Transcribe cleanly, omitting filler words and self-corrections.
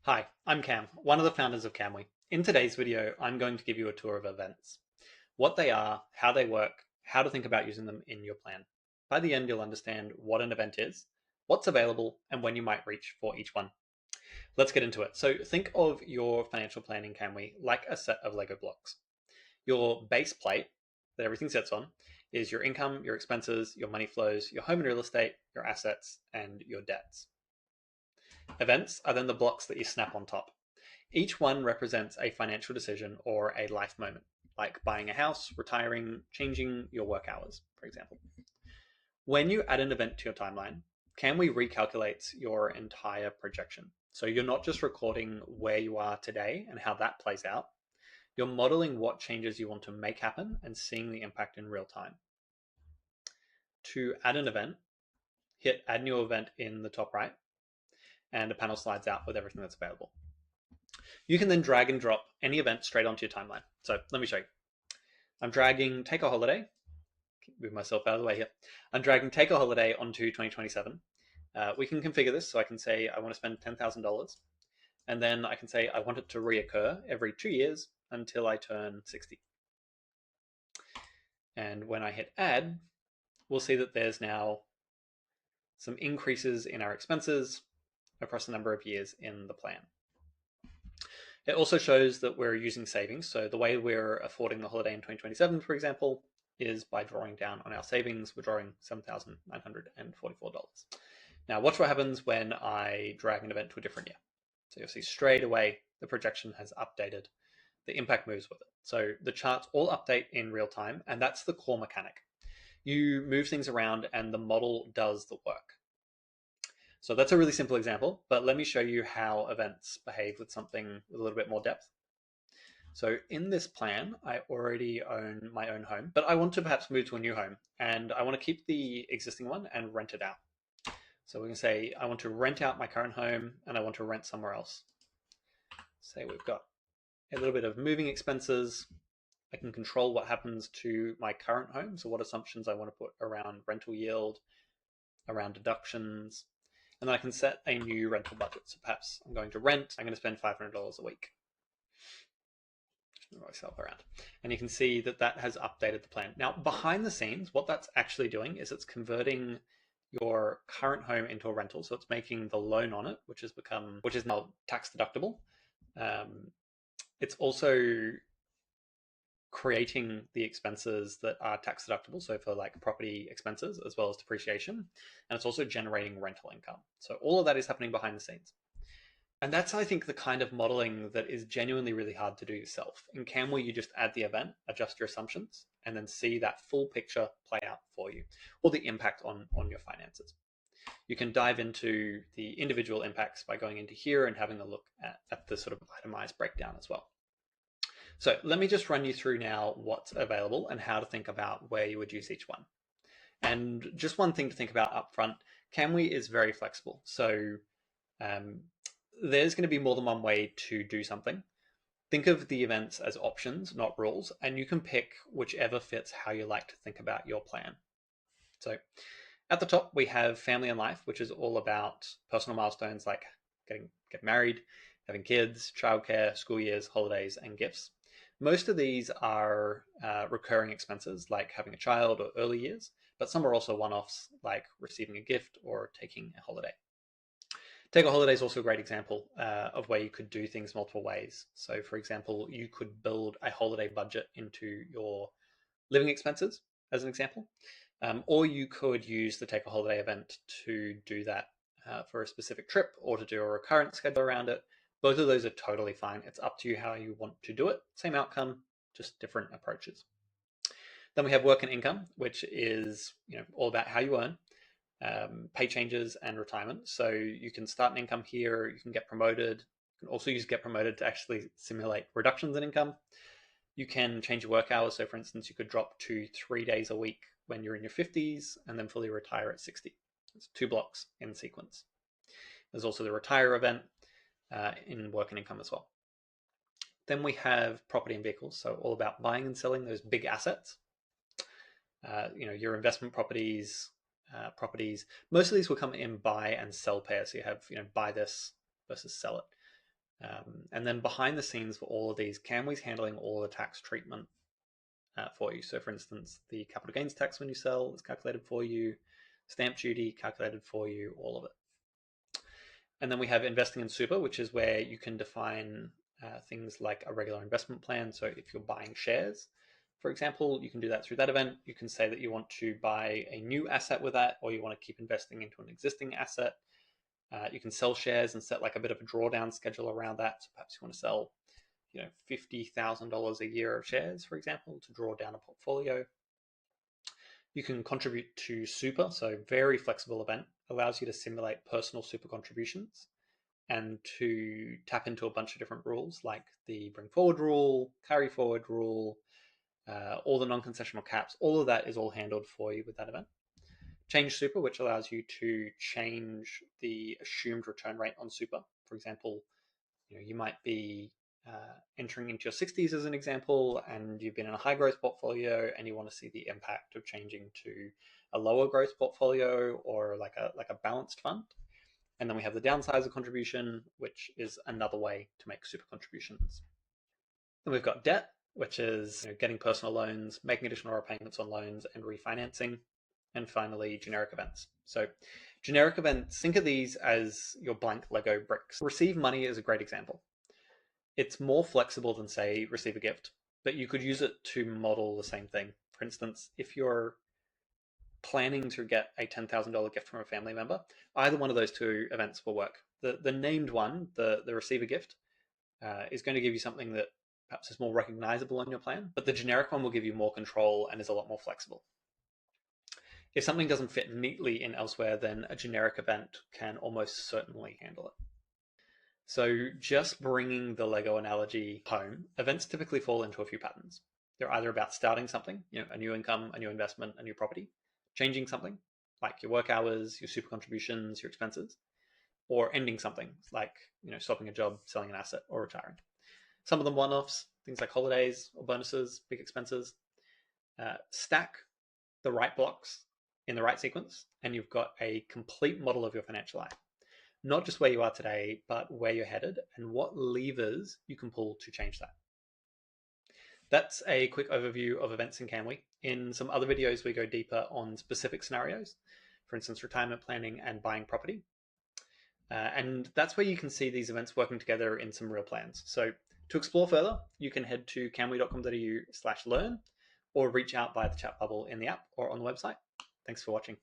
Hi, I'm Cam, one of the founders of Camwy. In today's video, I'm going to give you a tour of events, what they are, how they work, how to think about using them in your plan. By the end, you'll understand what an event is, what's available, and when you might reach for each one. Let's get into it. So think of your financial plan in Camwy like a set of Lego blocks. Your base plate that everything sits on is your income, your expenses, your money flows, your home and real estate, your assets, and your debts. Events are then the blocks that you snap on top. Each one represents a financial decision or a life moment, like buying a house, retiring, changing your work hours, for example. When you add an event to your timeline, Camwy recalculates your entire projection. So you're not just recording where you are today and how that plays out, you're modeling what changes you want to make happen and seeing the impact in real time. To add an event, hit Add New Event in the top right, and a panel slides out with everything that's available. You can then drag and drop any event straight onto your timeline. So let me show you. I'm dragging Take a Holiday. Move myself out of the way here. I'm dragging Take a Holiday onto 2027. We can configure this so I can say I want to spend $10,000, and then I can say I want it to reoccur every 2 years until I turn 60. And when I hit Add, we'll see that there's now some increases in our expenses across a number of years in the plan. It also shows that we're using savings. So the way we're affording the holiday in 2027, for example, is by drawing down on our savings. We're drawing $7,944. Now watch what happens when I drag an event to a different year. So you'll see straight away the projection has updated. The impact moves with it. So the charts all update in real time, and that's the core mechanic. You move things around and the model does the work. So that's a really simple example, but let me show you how events behave with something with a little bit more depth. So in this plan, I already own my own home, but I want to perhaps move to a new home and I want to keep the existing one and rent it out. So we can say, I want to rent out my current home and I want to rent somewhere else. Say we've got a little bit of moving expenses. I can control what happens to my current home. So what assumptions I want to put around rental yield, around deductions, and then I can set a new rental budget. So perhaps I'm going to rent, I'm going to spend $500 a week. Just move myself around. And you can see that that has updated the plan. Now, behind the scenes, what that's actually doing is it's converting your current home into a rental. So it's making the loan on it, which is now tax deductible. It's also creating the expenses that are tax deductible, so for like property expenses as well as depreciation, and it's also generating rental income. So all of that is happening behind the scenes. And that's, I think, the kind of modeling that is genuinely really hard to do yourself. In Camwy, you just add the event, adjust your assumptions, and then see that full picture play out for you, or the impact on your finances. You can dive into the individual impacts by going into here and having a look at the sort of itemized breakdown as well. So let me just run you through now what's available and how to think about where you would use each one. And just one thing to think about up front, Camwy is very flexible. So there's going to be more than one way to do something. Think of the events as options, not rules, and you can pick whichever fits how you like to think about your plan. So at the top, we have family and life, which is all about personal milestones like getting married, having kids, childcare, school years, holidays, and gifts. Most of these are recurring expenses like having a child or early years, but some are also one-offs like receiving a gift or taking a holiday. Take a holiday is also a great example of where you could do things multiple ways. So for example, you could build a holiday budget into your living expenses as an example, or you could use the Take a Holiday event to do that for a specific trip or to do a recurrent schedule around it. Both of those are totally fine. It's up to you how you want to do it. Same outcome, just different approaches. Then we have work and income, which is all about how you earn, pay changes, and retirement. So you can start an income here. You can get promoted. You can also use get promoted to actually simulate reductions in income. You can change your work hours. So for instance, you could drop to 3 days a week when you're in your 50s and then fully retire at 60. It's 2 blocks in sequence. There's also the retire event in work and income as well. Then we have property and vehicles. So all about buying and selling those big assets. Your investment properties, properties. Most of these will come in buy and sell pairs. So you have, buy this versus sell it. And then behind the scenes for all of these, Camwy's handling all the tax treatment for you. So for instance, the capital gains tax when you sell is calculated for you, stamp duty calculated for you, all of it. And then we have investing in super, which is where you can define things like a regular investment plan. So if you're buying shares, for example, you can do that through that event. You can say that you want to buy a new asset with that, or you want to keep investing into an existing asset. You can sell shares and set like a bit of a drawdown schedule around that. So perhaps you want to sell, $50,000 a year of shares, for example, to draw down a portfolio. You can contribute to super, so very flexible event, allows you to simulate personal super contributions and to tap into a bunch of different rules like the bring forward rule, carry forward rule, all the non-concessional caps. All of that is all handled for you with that event. Change super, which allows you to change the assumed return rate on super. For example, you might be entering into your 60s as an example, and you've been in a high growth portfolio and you want to see the impact of changing to a lower growth portfolio or like a balanced fund. And then we have the downsizer contribution, which is another way to make super contributions. Then we've got debt, which is getting personal loans, making additional repayments on loans, and refinancing. And finally, generic events. So generic events, think of these as your blank Lego bricks. Receive money is a great example. It's more flexible than, say, receive a gift, but you could use it to model the same thing. For instance, if you're planning to get a $10,000 gift from a family member, either one of those two events will work. The named one, the receive a gift, is going to give you something that perhaps is more recognizable on your plan, but the generic one will give you more control and is a lot more flexible. If something doesn't fit neatly in elsewhere, then a generic event can almost certainly handle it. So just bringing the Lego analogy home, events typically fall into a few patterns. They're either about starting something, a new income, a new investment, a new property, changing something, like your work hours, your super contributions, your expenses, or ending something, like swapping a job, selling an asset, or retiring. Some of them one-offs, things like holidays or bonuses, big expenses. Stack the right blocks in the right sequence, and you've got a complete model of your financial life. Not just where you are today, but where you're headed and what levers you can pull to change that. That's a quick overview of events in Camwy. In some other videos, we go deeper on specific scenarios, for instance, retirement planning and buying property. And that's where you can see these events working together in some real plans. So to explore further, you can head to camwy.com.au/learn or reach out via the chat bubble in the app or on the website. Thanks for watching.